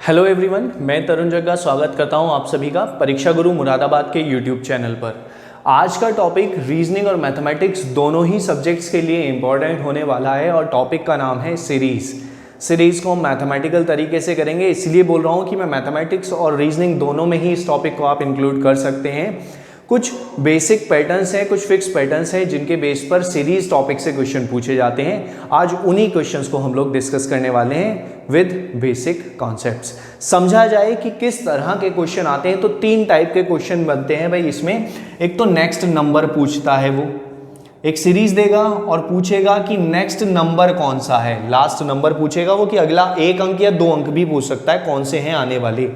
Hello everyone, मैं तरुण जग्गा स्वागत करता हूं आप सभी का परीक्षा गुरु मुरादाबाद के यूट्यूब चैनल पर। आज का टॉपिक रीजनिंग और मैथमेटिक्स दोनों ही सब्जेक्ट्स के लिए इम्पॉर्टेंट होने वाला है और टॉपिक का नाम है सीरीज़ को हम मैथमेटिकल तरीके से करेंगे। इसलिए बोल रहा हूं कि मैं मैथमेटिक्स और रीजनिंग दोनों में ही इस टॉपिक को आप इंक्लूड कर सकते हैं। कुछ बेसिक पैटर्न्स हैं, कुछ फिक्स पैटर्न्स हैं जिनके बेस पर सीरीज टॉपिक से क्वेश्चन पूछे जाते हैं। आज उन्हीं क्वेश्चंस को हम लोग डिस्कस करने वाले हैं विद बेसिक कॉन्सेप्ट्स। समझा जाए कि किस तरह के क्वेश्चन आते हैं तो तीन टाइप के क्वेश्चन बनते हैं भाई इसमें। एक तो नेक्स्ट नंबर पूछता है, वो एक सीरीज देगा और पूछेगा कि नेक्स्ट नंबर कौन सा है, लास्ट नंबर पूछेगा वो कि अगला एक अंक या दो अंक भी पूछ सकता है कौन से हैं आने वाले।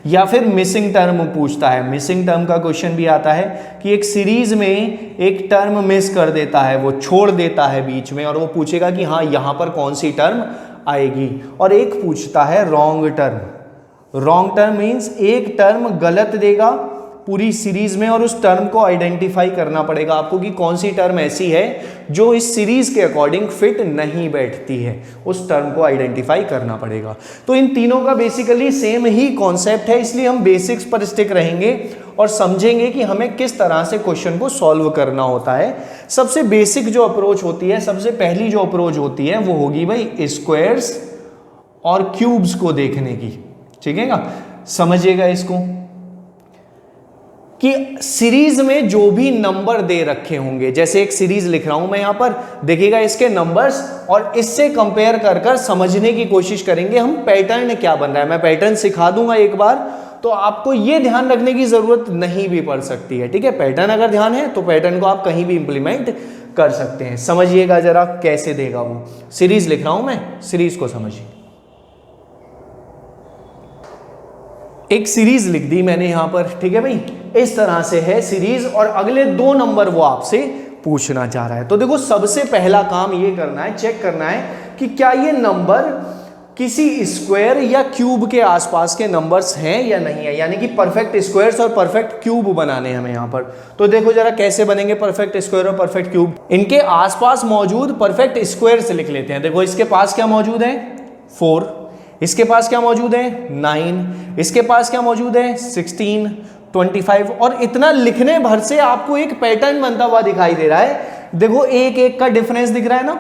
या फिर मिसिंग टर्म पूछता है। मिसिंग टर्म का क्वेश्चन भी आता है कि एक सीरीज में एक टर्म मिस कर देता है, वो छोड़ देता है बीच में और वो पूछेगा कि हाँ यहाँ पर कौन सी टर्म आएगी। और एक पूछता है wrong term. Wrong term means एक टर्म गलत देगा पूरी सीरीज में और उस टर्म को आइडेंटिफाई करना पड़ेगा आपको कि कौन सी टर्म ऐसी है जो इस सीरीज के अकॉर्डिंग फिट नहीं बैठती है, उस टर्म को आइडेंटिफाई करना पड़ेगा। तो इन तीनों का बेसिकली सेम ही कॉन्सेप्ट है, इसलिए हम बेसिक्स पर स्टिक रहेंगे और समझेंगे कि हमें किस तरह से क्वेश्चन को सॉल्व करना होता है। सबसे बेसिक जो अप्रोच होती है, सबसे पहली जो अप्रोच होती है वो होगी भाई स्क्वायर्स और क्यूब्स को देखने की। ठीक है ना, समझिएगा इसको कि सीरीज में जो भी नंबर दे रखे होंगे, जैसे एक सीरीज लिख रहा हूं मैं यहां पर, देखिएगा इसके नंबर्स और इससे कंपेयर कर कर समझने की कोशिश करेंगे हम पैटर्न क्या बन रहा है। मैं पैटर्न सिखा दूंगा एक बार तो आपको यह ध्यान रखने की जरूरत नहीं भी पड़ सकती है। ठीक है, पैटर्न अगर ध्यान है तो पैटर्न को आप कहीं भी इंप्लीमेंट कर सकते हैं। समझिएगा जरा कैसे देगा वो। सीरीज लिख रहा हूं मैं, सीरीज को समझिए। एक सीरीज लिख दी मैंने यहां पर, ठीक है भाई, इस तरह से है सीरीज और अगले दो नंबर वो आपसे पूछना चाह रहा है। तो देखो सबसे पहला काम ये करना है, चेक करना है कि क्या ये नंबर किसी स्क्वायर या क्यूब के आसपास के नंबर्स हैं या नहीं है, यानी कि परफेक्ट स्क्वायर्स और परफेक्ट क्यूब बनाने हमें यहां पर। तो देखो जरा कैसे बनेंगे परफेक्ट स्क्वायर और परफेक्ट क्यूब। इनके आसपास मौजूद परफेक्ट स्क्वायर से लिख लेते हैं। देखो इसके पास क्या मौजूद है 4, इसके पास क्या मौजूद है 9, इसके पास क्या मौजूद है 16, 25 और इतना लिखने भर से आपको एक पैटर्न बनता हुआ दिखाई दे रहा है। देखो एक एक का डिफरेंस दिख रहा है ना,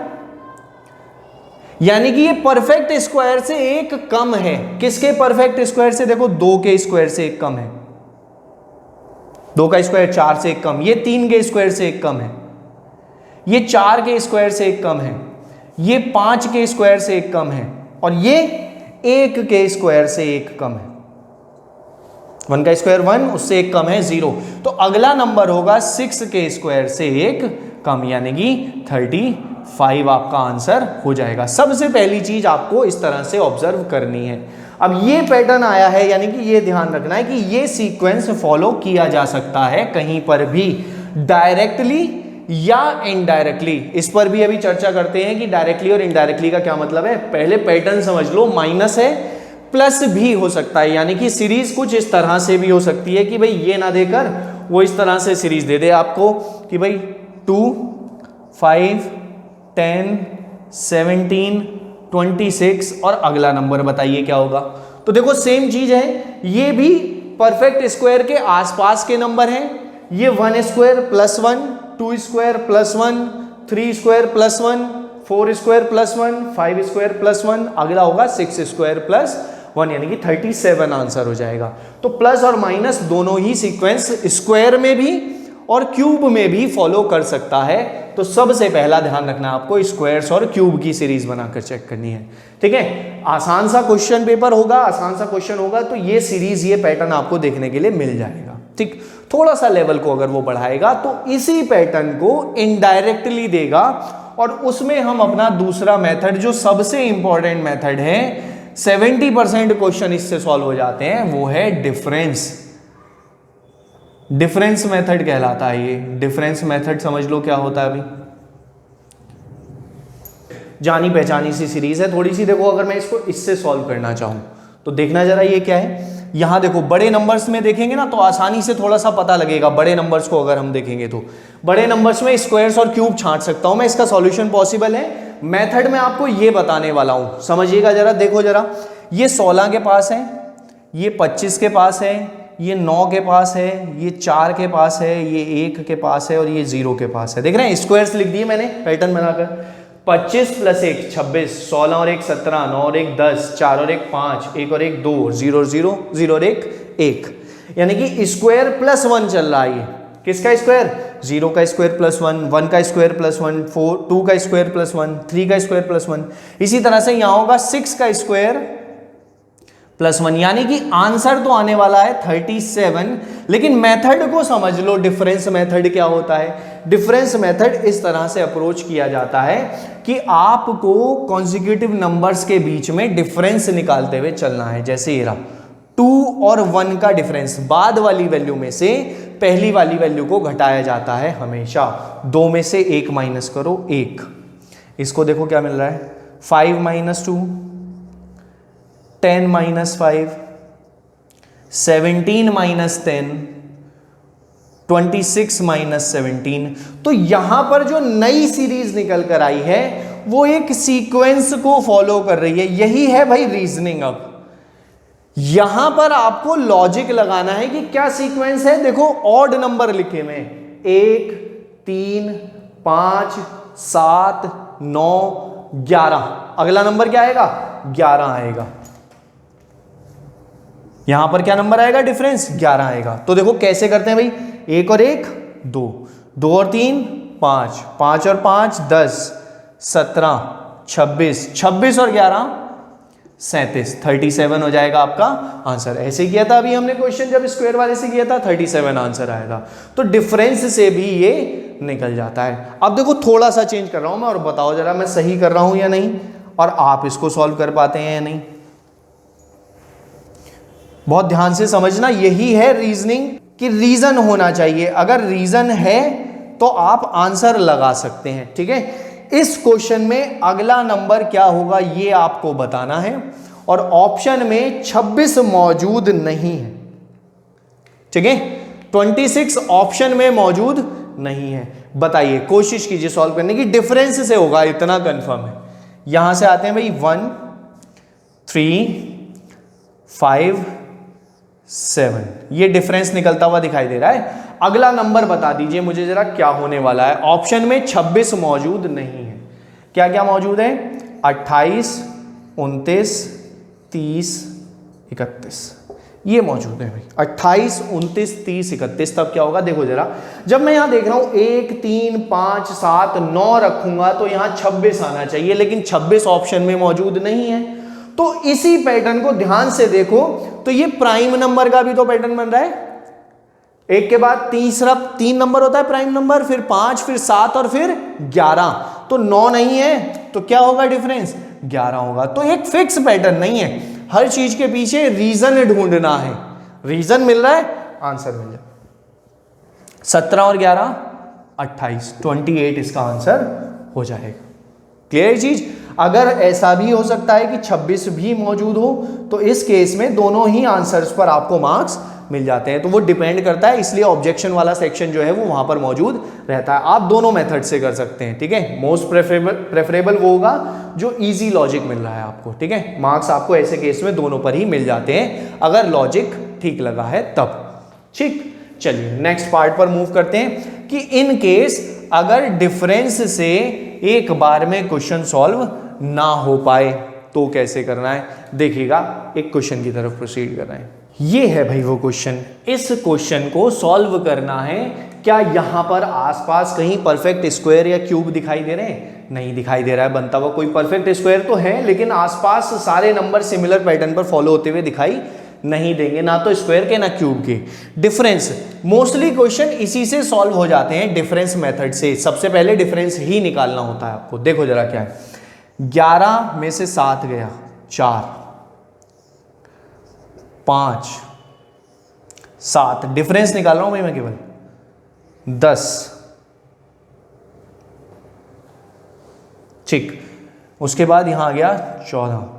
यानी कि ये परफेक्ट स्क्वायर से एक कम है। किसके परफेक्ट स्क्वायर से? देखो 2 के स्क्वायर से एक कम है, 2 का स्क्वायर 4 से एक कम, ये 3 के स्क्वायर से एक कम है, ये 4 के स्क्वायर से एक कम है, ये 5 के स्क्वायर से एक कम है और ये 1 के स्क्वायर से एक कम है। 1 का स्क्वायर 1, उससे एक कम है 0। तो अगला नंबर होगा 6 के स्क्वायर से एक कम, यानी कि 35 आपका आंसर हो जाएगा। सबसे पहली चीज आपको इस तरह से ऑब्जर्व करनी है। अब ये पैटर्न आया है, यानी कि ये ध्यान रखना है कि ये सीक्वेंस फॉलो किया जा सकता है कहीं पर भी, डायरेक्टली या इनडायरेक्टली। इस पर भी अभी चर्चा करते हैं कि डायरेक्टली और इनडायरेक्टली का क्या मतलब है। पहले पैटर्न समझ लो, माइनस है प्लस भी हो सकता है, यानी कि सीरीज कुछ इस तरह से भी हो सकती है कि भाई ये ना देकर वो इस तरह से सीरीज दे दे आपको कि भाई 2, 5, 10, 17, 26 और अगला नंबर बताइए क्या होगा। तो देखो सेम चीज है, ये भी परफेक्ट स्क्वायर के आसपास के नंबर हैं। ये 1 square plus 1, 2 square plus 1, 3 square plus 1, 4 square plus 1, 5 square plus 1, अगला होगा 6 स्क्वायर प्लस 1, यानी कि 37 आंसर हो जाएगा। तो प्लस और माइनस दोनों ही सीक्वेंस स्क्वायर में भी और क्यूब में भी फॉलो कर सकता है। तो सबसे पहला ध्यान रखना आपको स्क्वायर्स और क्यूब की सीरीज बनाकर चेक करनी है। ठीक है, आसान सा क्वेश्चन पेपर होगा, आसान सा क्वेश्चन होगा तो ये सीरीज, ये पैटर्न आपको देखने के लिए मिल जाएगा। ठीक, थोड़ा सा लेवल को अगर वो बढ़ाएगा तो इसी पैटर्न को इनडायरेक्टली देगा और उसमें हम अपना दूसरा मेथड, जो सबसे इंपॉर्टेंट मेथड है, 70% क्वेश्चन इससे सॉल्व हो जाते हैं, वो है डिफरेंस मेथड कहलाता है ये। डिफरेंस मेथड समझ लो क्या होता है। अभी जानी पहचानी सी सीरीज है थोड़ी सी। देखो अगर मैं इसको इससे सॉल्व करना चाहूं तो देखना जरा ये क्या है। यहां देखो बड़े नंबर्स में देखेंगे ना तो आसानी से थोड़ा सा पता लगेगा। बड़े नंबर्स को अगर हम देखेंगे तो बड़े नंबर्स में स्क्वायर्स और क्यूब छांट सकता हूं मैं, इसका सॉल्यूशन पॉसिबल है। मेथड में आपको ये बताने वाला हूं, समझिएगा जरा। देखो जरा, ये 16 के पास है, ये 25 के पास है, ये 9 के पास है, ये 4 के पास है, ये 1 के पास है और ये 0 के पास है। देख रहे हैं स्क्वायर्स लिख दिए मैंने पैटर्न बनाकर। 25 + 1 26, 16 और 1 17, 9 और 1 10, 4 और 1 5, 1 और 1 2, 0 और 0, 0 और 1 1, यानी कि स्क्वायर +1 चल रहा है। ये किसका स्क्वायर? 0 का स्क्वायर +1, 1 का स्क्वायर +1, 2 का स्क्वायर +1, 3 का स्क्वायर +1। इसी तरह से यहां होगा 6 का स्क्वायर +1, यानी कि आंसर तो आने वाला है 37। लेकिन मेथड को समझ लो, डिफरेंस मेथड क्या होता है। डिफरेंस मेथड इस तरह से अप्रोच किया जाता है कि आपको कॉन्जिक्यूटिव नंबर्स के बीच में डिफरेंस निकालते हुए चलना है। जैसे ये रहा 2 और 1 का डिफरेंस, बाद वाली वैल्यू में से पहली वाली वैल्यू को घटाया जाता है हमेशा। 2 में से 1 माइनस करो 1, इसको देखो क्या मिल रहा है, 5 - 2, 10 - 5, 17 - 10, 26 - 17। तो यहां पर जो नई सीरीज निकल कर आई है वो एक सीक्वेंस को फॉलो कर रही है। यही है भाई रीजनिंग। अब यहां पर आपको लॉजिक लगाना है कि क्या सीक्वेंस है। देखो ऑड नंबर लिखे में 1 3 5 7 9 11, अगला नंबर क्या आएगा? 11 आएगा। यहां पर क्या नंबर आएगा? डिफरेंस 11 आएगा। तो देखो कैसे करते हैं भाई, 1 और 1 2, 2 और 3 5, 5 और 5 10, 17 26, 26 और 11 37, 37 हो जाएगा आपका आंसर। ऐसे किया था अभी हमने क्वेश्चन, जब स्क्वायर वाले से किया था 37 आंसर आएगा। तो डिफरेंस से भी ये निकल जाता है। अब देखो थोड़ा सा चेंज कर रहा हूं मैं, और बताओ जरा मैं सही कर रहा हूं या नहीं, और आप इसको सॉल्व कर पाते हैं या नहीं। बहुत ध्यान से समझना, यही है रीजनिंग कि रीजन होना चाहिए। अगर रीजन है तो आप आंसर लगा सकते हैं। ठीक है, इस क्वेश्चन में अगला नंबर क्या होगा ये आपको बताना है, और ऑप्शन में 26 मौजूद नहीं है। ठीक है, 26 ऑप्शन में मौजूद नहीं है। बताइए, कोशिश कीजिए सॉल्व करने की। डिफरेंस से होगा, इतना कंफर्म है। यहां से आते हैं भाई 1 3 5 7, ये डिफरेंस निकलता हुआ दिखाई दे रहा है। अगला नंबर बता दीजिए मुझे जरा क्या होने वाला है। ऑप्शन में 26 मौजूद नहीं है। क्या क्या मौजूद है? 28 29 30 31, ये मौजूद है भाई। 28 29 30 31, तब क्या होगा देखो जरा। जब मैं यहां देख रहा हूं 1 3 5 7 9 रखूंगा तो यहां 26 आना चाहिए, लेकिन 26 ऑप्शन में मौजूद नहीं है। तो इसी पैटर्न को ध्यान से देखो, तो ये प्राइम नंबर का भी तो पैटर्न बन रहा है। एक के बाद तीसरा 3 नंबर होता है प्राइम नंबर, फिर 5, फिर 7 और फिर 11। तो 9 नहीं है, तो क्या होगा डिफरेंस? 11 होगा। तो एक फिक्स पैटर्न नहीं है, हर चीज के पीछे रीजन ढूंढना है। रीजन मिल रहा है, आंसर मिल जाए। 17 और 11 28, 28 इसका आंसर हो जाएगा। क्लियर चीज? अगर ऐसा भी हो सकता है कि 26 भी मौजूद हो, तो इस केस में दोनों ही आंसर्स पर आपको मार्क्स मिल जाते हैं। तो वो डिपेंड करता है, इसलिए ऑब्जेक्शन वाला सेक्शन जो है वो वहां पर मौजूद रहता है। आप दोनों मेथड से कर सकते हैं। ठीक है, मोस्ट प्रेफरेबल वो होगा जो इजी लॉजिक मिल रहा है आपको। ठीक है, मार्क्स आपको ऐसे केस में दोनों पर ही मिल जाते हैं, अगर लॉजिक ठीक लगा है तब। ठीक, चलिए नेक्स्ट पार्ट पर मूव करते हैं कि इन केस अगर डिफरेंस से एक बार में क्वेश्चन सॉल्व ना हो पाए तो कैसे करना है। देखिएगा, एक क्वेश्चन की तरफ प्रोसीड कर रहे हैं। ये है भाई वो क्वेश्चन। इस क्वेश्चन को सॉल्व करना है। क्या यहां पर आसपास कहीं परफेक्ट स्क्वायर या क्यूब दिखाई दे रहे हैं? नहीं दिखाई दे रहा है बनता हुआ कोई परफेक्ट स्क्वायर तो है, लेकिन आसपास सारे नंबर सिमिलर पैटर्न पर फॉलो होते हुए दिखाई नहीं देंगे, ना तो स्क्वायर के ना क्यूब के। डिफरेंस, मोस्टली क्वेश्चन इसी से सॉल्व हो जाते हैं, डिफरेंस मेथड से। सबसे पहले डिफरेंस ही निकालना होता है आपको। देखो जरा क्या है, 11 में से 7 गया 4, 5 7, डिफरेंस निकाल रहा हूं भाई मैं केवल 10। ठीक, उसके बाद यहां आ गया 14।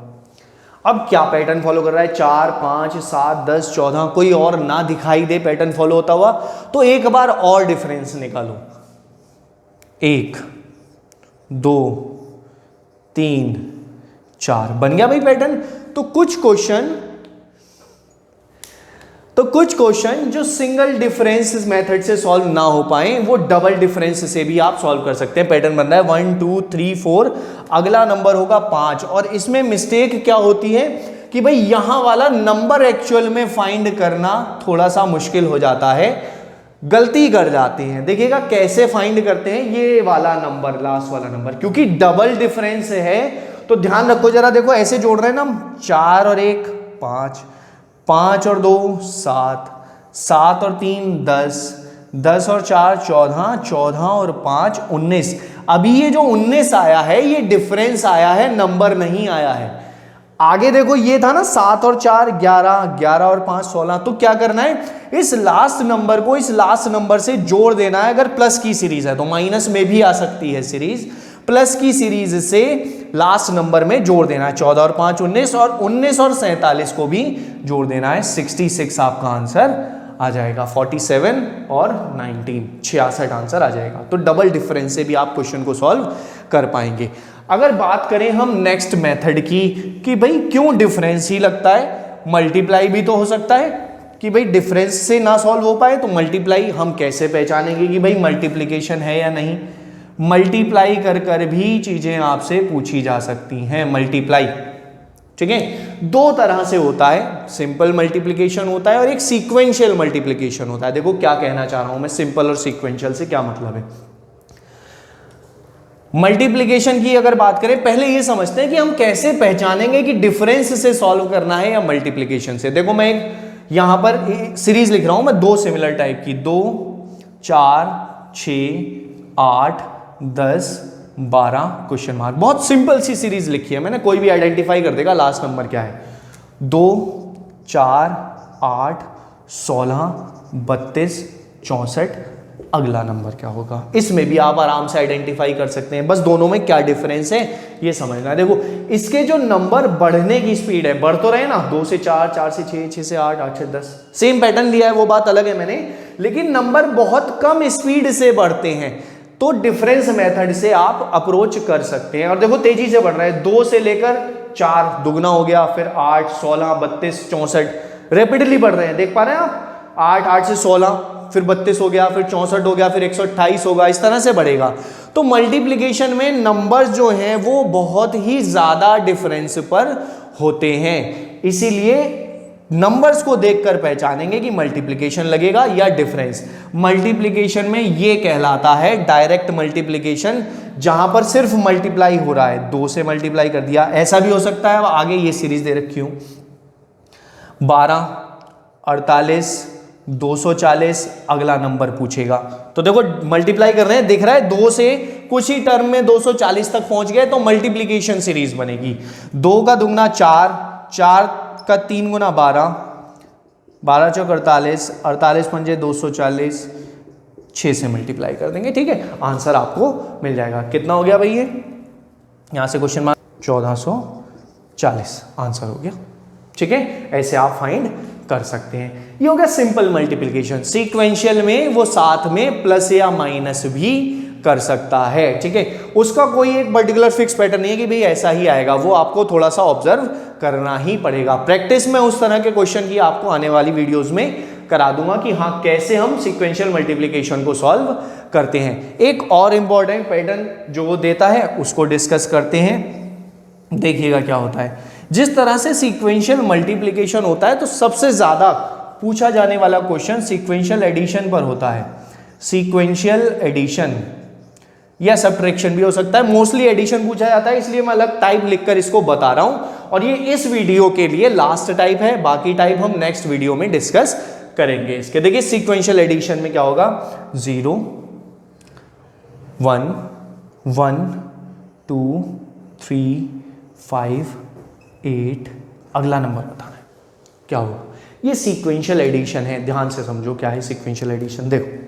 अब क्या पैटर्न फॉलो कर रहा है? 4 5 7 10 14, कोई और ना दिखाई दे पैटर्न फॉलो होता हुआ तो एक बार और डिफरेंस निकालो। 1 2 3 4, बन गया भाई पैटर्न। तो कुछ क्वेश्चन तो कुछ क्वेश्चन जो सिंगल डिफरेंस मेथड से सॉल्व ना हो पाए वो डबल डिफरेंस से भी आप सॉल्व कर सकते हैं। पैटर्न बन रहा है 1 2 3 4, अगला नंबर होगा 5। और इसमें मिस्टेक क्या होती है कि भाई यहां वाला नंबर एक्चुअल में फाइंड करना थोड़ा सा मुश्किल हो जाता है, गलती कर जाते हैं। देखिएगा कैसे फाइंड करते हैं, ये वाला नंबर, लास्ट वाला नंबर, क्योंकि डबल डिफरेंस है तो ध्यान रखो जरा। देखो ऐसे जोड़ रहे हैं ना हम, 4 और 1 5, 5 और 2 7, 7 और 3 10, 10 और 4 14, 14 और 5 19। अभी ये जो 19 आया है ये डिफरेंस आया है, नंबर नहीं आया है। आगे देखो ये था ना 7 और 4 11, 11 और 5 16। तो क्या करना है, इस लास्ट नंबर को इस लास्ट नंबर से जोड़ देना है। अगर प्लस की सीरीज है तो माइनस में भी आ सकती है सीरीज, प्लस की सीरीज से लास्ट नंबर में जोड़ देना है। 14 और 5 19, और 19 और 47 को भी जोड़ देना है। 66 आपका आंसर आ जाएगा। 47 और 19 66 आंसर आ जाएगा। तो डबल डिफरेंस से भी आप क्वेश्चन को सॉल्व कर पाएंगे। अगर बात करें हम नेक्स्ट मेथड की कि भाई क्यों डिफरेंस ही लगता है, मल्टीप्लाई भी तो हो सकता है कि भाई डिफरेंस से ना सॉल्व हो पाए तो मल्टीप्लाई हम कैसे पहचानेंगे कि भाई मल्टीप्लिकेशन है या नहीं। मल्टीप्लाई कर कर भी चीजें आपसे पूछी जा सकती हैं। मल्टीप्लाई, ठीक है, दो तरह से होता है, सिंपल मल्टीप्लिकेशन होता है और एक सीक्वेंशियल मल्टीप्लिकेशन होता है। देखो क्या कहना चाह रहा हूं मैं, सिंपल और सीक्वेंशियल से क्या मतलब है। मल्टीप्लिकेशन की अगर बात करें, पहले ये समझते हैं कि हम कैसे पहचानेंगे कि डिफरेंस से सॉल्व करना है या मल्टीप्लिकेशन से। देखो मैं यहां पर सीरीज लिख रहा हूं मैं, दो सिमिलर टाइप की, 2 4 6 8 10 12 क्वेश्चन मार्क। बहुत सिंपल सी सीरीज लिखी है मैंने, कोई भी आइडेंटिफाई कर देगा लास्ट नंबर क्या है। 2 4 8 16 32 64, अगला नंबर क्या होगा। इसमें भी आप आराम से आइडेंटिफाई कर सकते हैं, बस दोनों में क्या डिफरेंस है ये समझना है। देखो इसके जो नंबर बढ़ने की स्पीड है, बढ़ तो रहे ना, 2 से 4, 4 से 6, 6 से 8, 8 से 10, सेम पैटर्न लिया है वो बात अलग है मैंने, लेकिन नंबर बहुत कम स्पीड से बढ़ते हैं तो डिफरेंस मेथड से आप अप्रोच कर सकते हैं। और देखो तेजी से बढ़ रहा है, 2 से लेकर 4 दुगना हो गया, फिर 8 16 32 64, रैपिडली बढ़ रहे हैं, देख पा रहे हैं आप। 8 से 16, फिर 32 हो गया, फिर 64 हो गया, फिर 128 होगा, इस तरह से बढ़ेगा। तो मल्टीप्लिकेशन में नंबर्स जो हैं वो बहुत ही ज्यादा डिफरेंस पर होते हैं, इसीलिए नंबर्स को देखकर पहचानेंगे कि मल्टीप्लिकेशन लगेगा या डिफरेंस। मल्टीप्लिकेशन में ये कहलाता है डायरेक्ट मल्टीप्लिकेशन, जहां पर सिर्फ मल्टीप्लाई हो रहा है, 2 से मल्टीप्लाई कर दिया। ऐसा भी हो सकता है, आगे ये सीरीज दे रखी हूं, 12 48 240, अगला नंबर पूछेगा। तो देखो मल्टीप्लाई कर रहे हैं, दिख रहा है 2 से कुछ ही टर्म में 240 तक पहुंच गए तो मल्टीप्लिकेशन सीरीज बनेगी। 2 का दुगना 4, 4 का 3 गुना 12, 12 चौक 48, 48 पंजे 240, 6 से मल्टीप्लाई कर देंगे, ठीक है, आंसर आपको मिल जाएगा। कितना हो गया भाई ये, यहां से क्वेश्चन मार्क, 1440 आंसर हो गया, ठीक है। ऐसे आप फाइंड कर सकते हैं। ये हो गया सिंपल मल्टीप्लिकेशन। सीक्वेंशियल में वो साथ में प्लस या माइनस भी कर सकता है, ठीक है। उसका कोई एक पर्टिकुलर फिक्स पैटर्न नहीं है कि भाई ऐसा ही आएगा, वो आपको थोड़ा सा ऑब्जर्व करना ही पड़ेगा। प्रैक्टिस में उस तरह के क्वेश्चन की आपको आने वाली वीडियोस में करा दूंगा कि हाँ कैसे हम सीक्वेंशियल मल्टीप्लिकेशन को सॉल्व करते हैं। एक और इंपॉर्टेंट पैटर्न जो वो देता है उसको डिस्कस करते हैं, देखिएगा क्या होता है। जिस तरह से सीक्वेंशियल मल्टीप्लिकेशन होता है तो सबसे ज्यादा पूछा जाने वाला क्वेश्चन सीक्वेंशियल एडिशन पर होता है। सीक्वेंशियल एडिशन या सब्ट्रैक्शन भी हो सकता है, मोस्टली एडिशन पूछा जाता है, इसलिए मैं अलग टाइप लिखकर इसको बता रहा हूं। और ये इस वीडियो के लिए लास्ट टाइप है, बाकी टाइप हम नेक्स्ट वीडियो में डिस्कस करेंगे इसके। देखिए सीक्वेंशियल एडिशन में क्या होगा, 0 1 1 2 3 5 8, अगला नंबर बताना है क्या होगा। ये सीक्वेंशियल एडिशन है, ध्यान से समझो क्या है सीक्वेंशियल एडिशन। देखो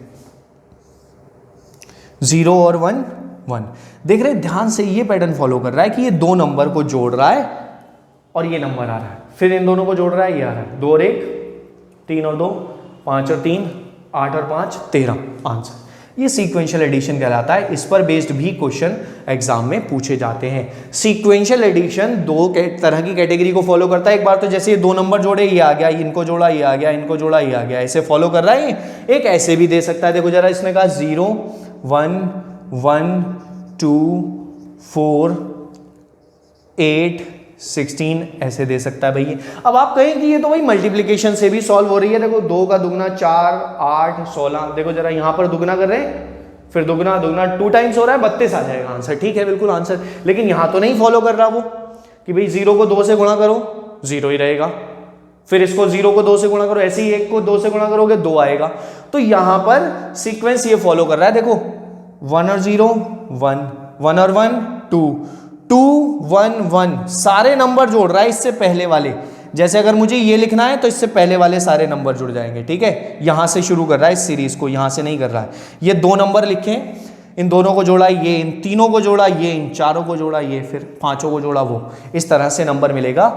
0 और 1 1, देख रहे ध्यान से, ये पैटर्न फॉलो कर रहा है कि ये दो नंबर को जोड़ रहा है और ये नंबर आ रहा है, फिर इन दोनों को जोड़ रहा है, ये आ रहा है, 2 और 1 3 और 2 5 और 3 8 और 5 13 आंसर। ये सीक्वेंशियल एडिशन कहलाता है। इस पर बेस्ड भी क्वेश्चन एग्जाम में पूछे जाते हैं। सीक्वेंशियल एडिशन दो तरह की कैटेगरी को फॉलो करता है। एक बार तो जैसे ये दो नंबर जोड़े, ये आ गया, इनको जोड़ा, ये आ गया, इनको जोड़ा, ये आ गया, ऐसे फॉलो कर रहा है। एक ऐसे भी दे सकता है, देखो जरा, इसने कहा 0 1 1 2 4 8 16 ऐसे दे सकता है भाई। अब आप कहें कि ये तो भाई मल्टीप्लिकेशन से भी सॉल्व हो रही है। देखो 2 का दुगना 4 8 16, देखो जरा यहां पर दुगना कर रहे हैं, फिर दुगना दुगना 2 टाइम्स हो रहा है, 32 आ जाएगा आंसर। ठीक है, बिल्कुल आंसर। लेकिन यहां तो नहीं फॉलो कर रहा वो कि भाई 0 को 2 से गुणा करो 0 ही रहेगा, फिर इसको 0 को 2 से गुणा करो, ऐसे ही 1 को 2 से गुणा करोगे 2 आएगा। तो यहां पर सीक्वेंस ये फॉलो कर रहा है। देखो 1 और 0 1, 1 और 1 2, 2 1 1, सारे नंबर जोड़ रहा है इससे पहले वाले। जैसे अगर मुझे ये लिखना है तो इससे पहले वाले सारे नंबर जुड़ जाएंगे। ठीक है, यहां से शुरू कर रहा है इस सीरीज को, यहां से नहीं कर रहा है। ये 2 नंबर लिखे, इन दोनों को जोड़ा ये, इन तीनों को जोड़ा ये, इन चारों को जोड़ा ये, फिर पांचों को जोड़ा वो, इस तरह से नंबर मिलेगा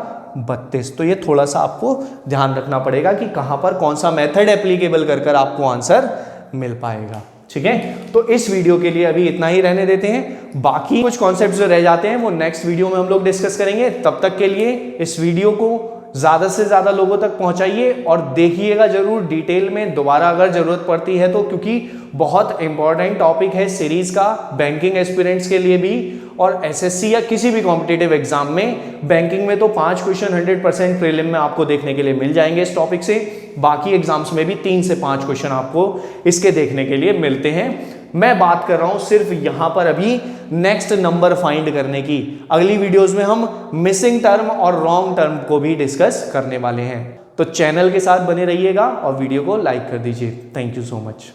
32। तो ये थोड़ा सा आपको ध्यान रखना पड़ेगा कि कहां पर कौन सा मेथड एप्लीकेबल कर कर आपको आंसर मिल पाएगा। ठीक है, तो इस वीडियो के लिए अभी इतना ही रहने देते हैं। बाकी कुछ कॉन्सेप्ट्स जो रह जाते हैं वो नेक्स्ट वीडियो में हम लोग डिस्कस करेंगे। तब तक के लिए इस वीडियो को ज़्यादा से ज़्यादा लोगों तक पहुंचाइए और देखिएगा जरूर डिटेल में दोबारा अगर ज़रूरत पड़ती है तो, क्योंकि बहुत इंपॉर्टेंट टॉपिक है सीरीज का, बैंकिंग एस्पिरेंट्स के लिए भी और एसएससी या किसी भी कॉम्पिटिटिव एग्जाम में। बैंकिंग में तो 5 क्वेश्चन 100% प्रीलिम में आपको देखने के लिए मिल जाएंगे इस टॉपिक से। बाकी एग्जाम्स में भी 3 से 5 क्वेश्चन आपको इसके देखने के लिए मिलते हैं। मैं बात कर रहा हूं सिर्फ यहां पर अभी नेक्स्ट नंबर फाइंड करने की। अगली वीडियोस में हम मिसिंग टर्म और रॉन्ग टर्म को भी डिस्कस करने वाले हैं। तो चैनल के साथ बने रहिएगा और वीडियो को लाइक कर दीजिए। Thank you so much.